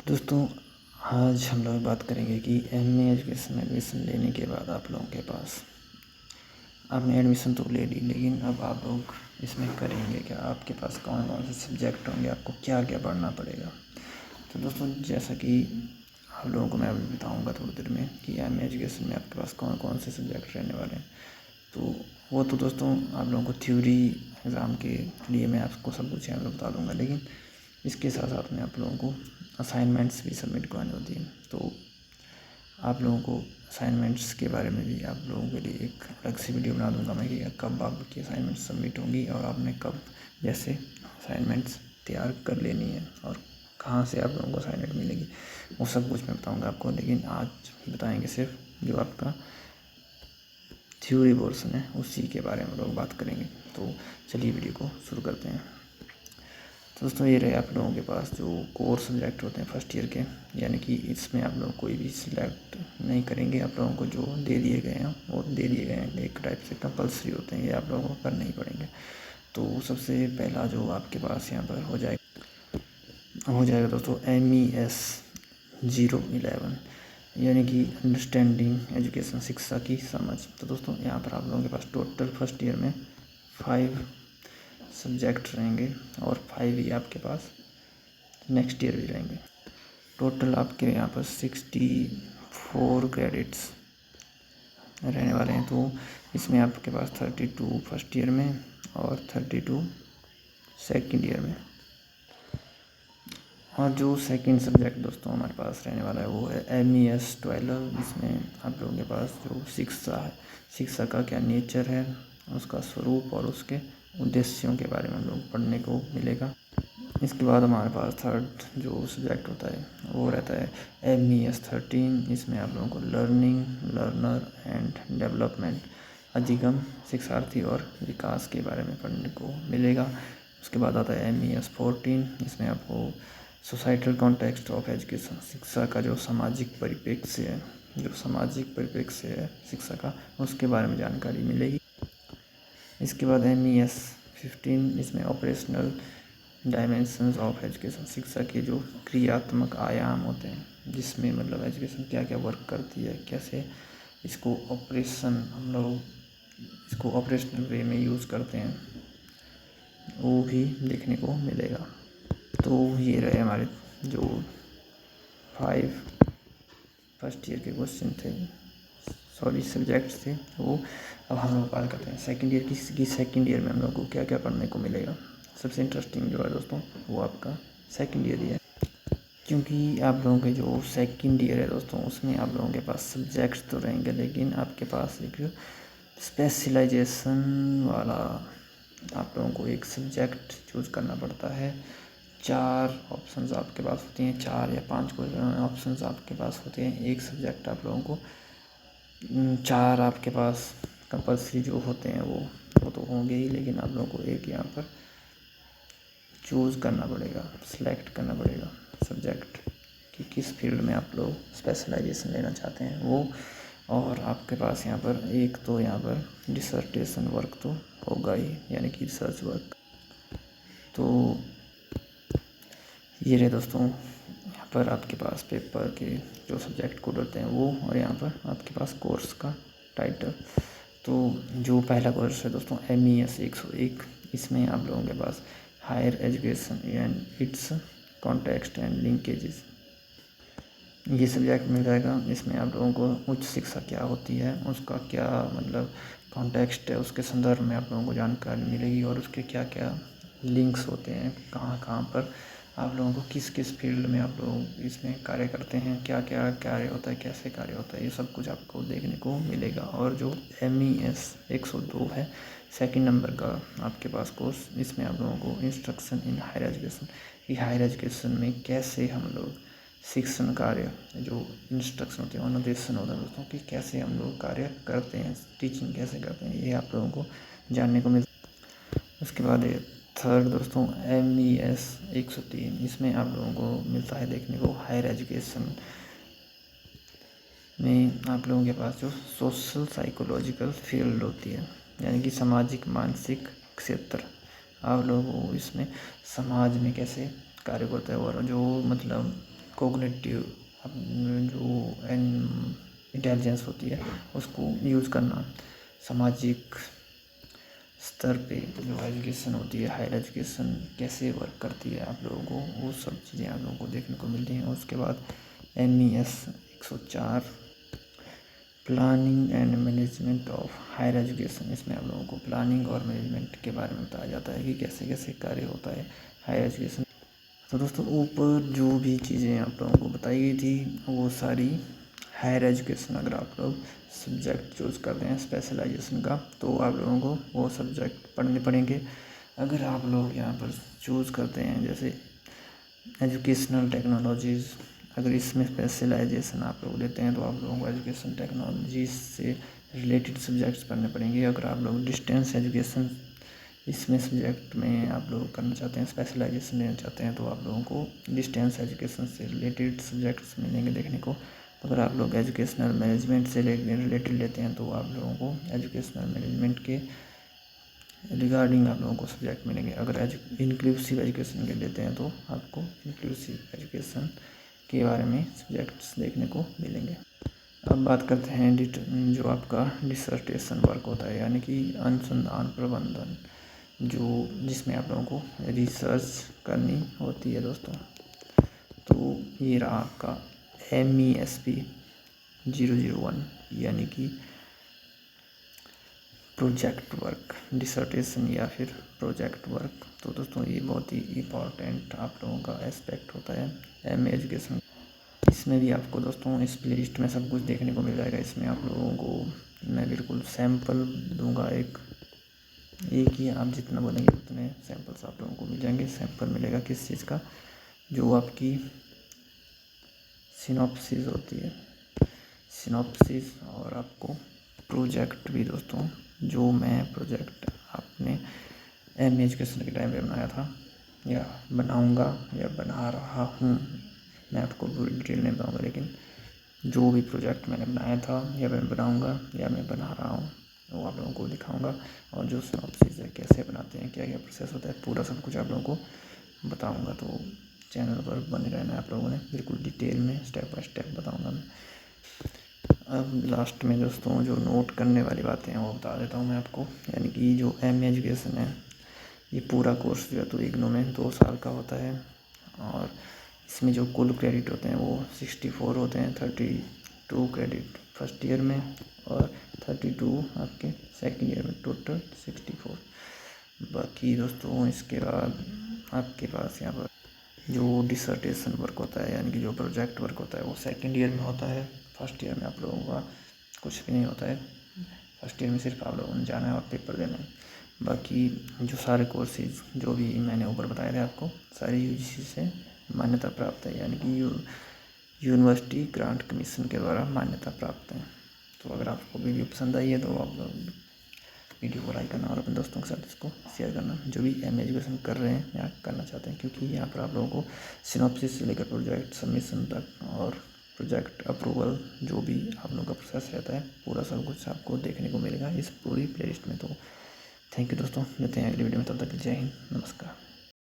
दोस्तों, आज हम लोग बात करेंगे कि एमए एजुकेशन एडमिशन लेने के बाद आप लोगों के पास आपने एडमिशन तो ले ली, लेकिन अब आप लोग इसमें करेंगे क्या, आपके पास कौन कौन से सब्जेक्ट होंगे, आपको क्या क्या पढ़ना पड़ेगा। तो दोस्तों, जैसा कि आप लोगों को मैं अभी बताऊंगा थोड़ी देर में कि एमए एजुकेशन में आपके पास कौन कौन से सब्जेक्ट रहने वाले हैं। तो वो तो दोस्तों आप लोगों को थ्योरी एग्ज़ाम के लिए मैं आपको सब कुछ यहाँ पर बता दूँगा, लेकिन इसके साथ साथ में आप लोगों को असाइनमेंट्स भी सबमिट करवानी होती हैं। तो आप लोगों को असाइनमेंट्स के बारे में भी आप लोगों के लिए एक अलग से वीडियो बना दूंगा मैं कि कब आपकी असाइनमेंट्स सबमिट होंगी और आपने कब जैसे असाइनमेंट्स तैयार कर लेनी है और कहाँ से आप लोगों को असाइनमेंट मिलेगी, वो सब कुछ मैं बताऊंगा आपको। लेकिन आज बताएंगे सिर्फ जो आपका थ्योरी पोर्शन है उसी के बारे में लोग बात करेंगे। तो चलिए वीडियो को शुरू करते हैं। तो दोस्तों, ये रहे आप लोगों के पास जो कोर सब्जेक्ट होते हैं फर्स्ट ईयर के, यानी कि इसमें आप लोग कोई भी सिलेक्ट नहीं करेंगे, आप लोगों को जो दे दिए गए हैं वो दे दिए गए हैं, एक टाइप से कंपलसरी होते हैं, ये आप लोगों को करने ही पड़ेंगे। तो सबसे पहला जो आपके पास यहाँ पर हो जाएगा दोस्तों MES 011, यानी कि अंडरस्टैंडिंग एजुकेशन, शिक्षा की समझ। तो दोस्तों, यहाँ पर आप लोगों के पास टोटल फर्स्ट ईयर में 5 सब्जेक्ट रहेंगे और 5 ही आपके पास नेक्स्ट ईयर भी रहेंगे। टोटल आपके यहाँ पर 64 क्रेडिट्स रहने वाले हैं। तो इसमें आपके पास 32 फर्स्ट ईयर में और 32 सेकंड ईयर में। और जो सेकंड सब्जेक्ट दोस्तों हमारे पास रहने वाला है वो है MES 12। इसमें आप लोगों के पास जो शिक्षा है, शिक्षा का क्या नेचर है, उसका स्वरूप और उसके उद्देश्यों के बारे में हम लोग पढ़ने को मिलेगा। इसके बाद हमारे पास थर्ड जो सब्जेक्ट होता है वो रहता है MES 13। इसमें आप लोगों को लर्निंग, लर्नर एंड डेवलपमेंट, अधिगम, शिक्षार्थी और विकास के बारे में पढ़ने को मिलेगा। उसके बाद आता है MES 14। इसमें आपको सोसाइटल कॉन्टेक्स्ट ऑफ एजुकेशन, शिक्षा का जो सामाजिक परिप्रेक्ष्य है शिक्षा का, उसके बारे में जानकारी मिलेगी। इसके बाद MES 15। इसमें ऑपरेशनल डायमेंशंस ऑफ एजुकेशन, शिक्षा के जो क्रियात्मक आयाम होते हैं, जिसमें मतलब एजुकेशन क्या क्या वर्क करती है, कैसे इसको हम लोग इसको ऑपरेशनल वे में यूज़ करते हैं, वो भी देखने को मिलेगा। तो ये रहे हमारे जो 5 फर्स्ट ईयर के क्वेश्चन थे, सब्जेक्ट्स थे वो। अब हम लोग बात करते हैं सेकंड ईयर की। सेकंड ईयर में हम लोग को क्या क्या पढ़ने को मिलेगा। सबसे इंटरेस्टिंग जो है दोस्तों वो आपका सेकंड ईयर ही है, क्योंकि आप लोगों के जो सेकंड ईयर है दोस्तों उसमें आप लोगों के पास सब्जेक्ट्स तो रहेंगे, लेकिन आपके पास एक स्पेशलाइजेशन वाला आप लोगों को एक सब्जेक्ट चूज़ करना पड़ता है। 4 ऑप्शंस आपके पास होती हैं, 4 या 5 कोई ऑप्शंस आपके पास होते हैं। एक सब्जेक्ट आप लोगों को 4 आपके पास कंपल्सरी जो होते हैं वो तो होंगे ही, लेकिन आप लोगों को एक यहाँ पर चूज़ करना पड़ेगा, सिलेक्ट करना पड़ेगा सब्जेक्ट कि किस फील्ड में आप लोग स्पेशलाइजेशन लेना चाहते हैं वो। और आपके पास यहाँ पर डिसर्टेशन वर्क तो होगा ही, यानी कि रिसर्च वर्क। तो ये रहे दोस्तों यहाँ पर आपके पास पेपर के जो सब्जेक्ट कोड होते हैं वो, और यहाँ पर आपके पास कोर्स का टाइटल। तो जो पहला कोर्स है दोस्तों MES 101। इसमें आप लोगों के पास higher education and its context and linkages, ये सब्जेक्ट मिल जाएगा। इसमें आप लोगों को उच्च शिक्षा क्या होती है, उसका क्या मतलब कॉन्टेक्स्ट है, उसके संदर्भ में आप लोगों को जानकारी मिलेगी और उसके क्या क्या लिंक्स होते हैं, कहाँ कहाँ पर आप लोगों को किस किस फील्ड में आप लोग इसमें कार्य करते हैं, क्या क्या कार्य होता है, कैसे कार्य होता है, ये सब कुछ आपको देखने को मिलेगा। और जो MES 102 है सेकंड नंबर का आपके पास कोर्स, इसमें आप लोगों को इंस्ट्रक्शन इन हायर एजुकेशन, कि हायर एजुकेशन में कैसे हम लोग शिक्षण कार्य, जो इंस्ट्रक्शन होते हैं, अनुदेशन होता है दोस्तों कि कैसे हम लोग कार्य करते हैं, टीचिंग कैसे करते हैं, ये आप लोगों को जानने को मिलता है। उसके बाद थर्ड दोस्तों MES 103। इसमें आप लोगों को मिलता है देखने को हायर एजुकेशन में आप लोगों के पास जो सोशल साइकोलॉजिकल फील्ड होती है, यानी कि सामाजिक मानसिक क्षेत्र, आप लोगों को इसमें समाज में कैसे कार्य करता है और जो मतलब कोग्निटिव जो इंटेलिजेंस होती है उसको यूज़ करना, सामाजिक स्तर पे जो एजुकेशन होती है, हायर एजुकेशन कैसे वर्क करती है आप लोगों को, वो सब चीज़ें आप लोगों को देखने को मिलती हैं। उसके बाद MES 104 planning and management of higher education, इसमें आप लोगों को प्लानिंग और मैनेजमेंट के बारे में बताया जाता है कि कैसे कैसे कार्य होता है हायर एजुकेशन। तो दोस्तों ऊपर जो भी चीज़ें आप लोगों को बताई गई थी वो सारी हायर एजुकेशन, अगर आप लोग सब्जेक्ट चूज़ करते हैं स्पेशलाइजेशन का तो आप लोगों को वो सब्जेक्ट पढ़ने पड़ेंगे। अगर आप लोग यहाँ पर चूज़ करते हैं जैसे एजुकेशनल टेक्नोलॉजीज़, अगर इसमें स्पेशलाइजेशन आप लोग लेते हैं तो आप लोगों को एजुकेशन टेक्नोलॉजीज से रिलेटेड सब्जेक्ट्स पढ़ने पड़ेंगे। अगर आप लोग डिस्टेंस एजुकेशन इसमें सब्जेक्ट में आप लोग करना चाहते हैं, स्पेशलाइजेशन लेना चाहते हैं तो आप लोगों को डिस्टेंस एजुकेशन से रिलेटेड सब्जेक्ट्स मिलेंगे देखने को। अगर आप लोग एजुकेशनल मैनेजमेंट से रिलेटेड लेते हैं तो आप लोगों को एजुकेशनल मैनेजमेंट के रिगार्डिंग आप लोगों को सब्जेक्ट मिलेंगे। अगर इंक्लूसिव एजुकेशन के लेते हैं तो आपको इंक्लूसिव एजुकेशन के बारे में सब्जेक्ट्स देखने को मिलेंगे। अब बात करते हैं जो आपका डिसर्टेशन वर्क होता है, यानी कि अनुसंधान प्रबंधन, जो जिसमें आप लोगों को रिसर्च करनी होती है दोस्तों। तो ये रहा आपका MESP 001, यानी कि प्रोजेक्ट वर्क, डिसर्टेशन या फिर प्रोजेक्ट वर्क। तो दोस्तों ये बहुत ही इम्पॉर्टेंट आप लोगों का एस्पेक्ट होता है MA एजुकेशन। इसमें भी आपको दोस्तों इस प्ले लिस्ट में सब कुछ देखने को मिल जाएगा। इसमें आप लोगों को मैं बिल्कुल सैम्पल दूंगा, एक ही, आप जितना बोलेंगे उतने सैम्पल्स आप लोगों को मिल जाएंगे। सैम्पल मिलेगा किस चीज़ का, जो आपकी सिनॉप्सिस होती है, सिनॉप्सिस, और आपको प्रोजेक्ट भी दोस्तों, जो मैं प्रोजेक्ट आपने MA एजुकेशन के टाइम पे बनाया था या बनाऊंगा या बना रहा हूँ, मैं आपको पूरी डिटेल नहीं बताऊंगा, लेकिन जो भी प्रोजेक्ट मैंने बनाया था या मैं बनाऊंगा या मैं बना रहा हूँ वो आप लोगों को दिखाऊंगा। और जो सिनॉप्सिस है कैसे बनाते हैं, क्या क्या प्रोसेस होता है, पूरा सब कुछ आप लोगों को बताऊंगा। तो चैनल पर बने रहना है आप लोगों ने, बिल्कुल डिटेल में स्टेप बाय स्टेप बताऊंगा मैं। अब लास्ट में दोस्तों जो नोट करने वाली बातें हैं वो बता देता हूँ मैं आपको, यानी कि जो MA एजुकेशन है ये पूरा कोर्स जो है तो IGNOU में 2 साल का होता है। और इसमें जो कुल क्रेडिट होते हैं वो 64 होते हैं, 32 क्रेडिट फर्स्ट ईयर में और 32 आपके सेकंड ईयर में, टोटल 64। बाकी दोस्तों इसके बाद आपके पास यहाँ पर जो डिसर्टेशन वर्क होता है, यानी कि जो प्रोजेक्ट वर्क होता है वो सेकंड ईयर में होता है। फर्स्ट ईयर में आप लोगों का कुछ भी नहीं होता है, फर्स्ट ईयर में सिर्फ आप लोगों ने जाना है और पेपर देना है। बाकी जो सारे कोर्सेज जो भी मैंने ऊपर बताए थे आपको, सारे UGC से मान्यता प्राप्त है, यानी कि यूनिवर्सिटी ग्रांट कमीशन के द्वारा मान्यता प्राप्त है। तो अगर आपको वीडियो पसंद आई है तो आप लोग वीडियो को लाइक करना और अपने दोस्तों के साथ इसको शेयर करना, जो भी MA एजुकेशन कर रहे हैं या करना चाहते हैं, क्योंकि यहाँ पर आप लोगों को सिनॉप्सिस से लेकर प्रोजेक्ट सबमिशन तक और प्रोजेक्ट अप्रूवल जो भी आप लोगों का प्रोसेस रहता है, पूरा सब कुछ आपको देखने को मिलेगा इस पूरी प्लेलिस्ट में। तो थैंक यू दोस्तों, मिलते हैं अगली वीडियो में, तब तक जय हिंद, नमस्कार।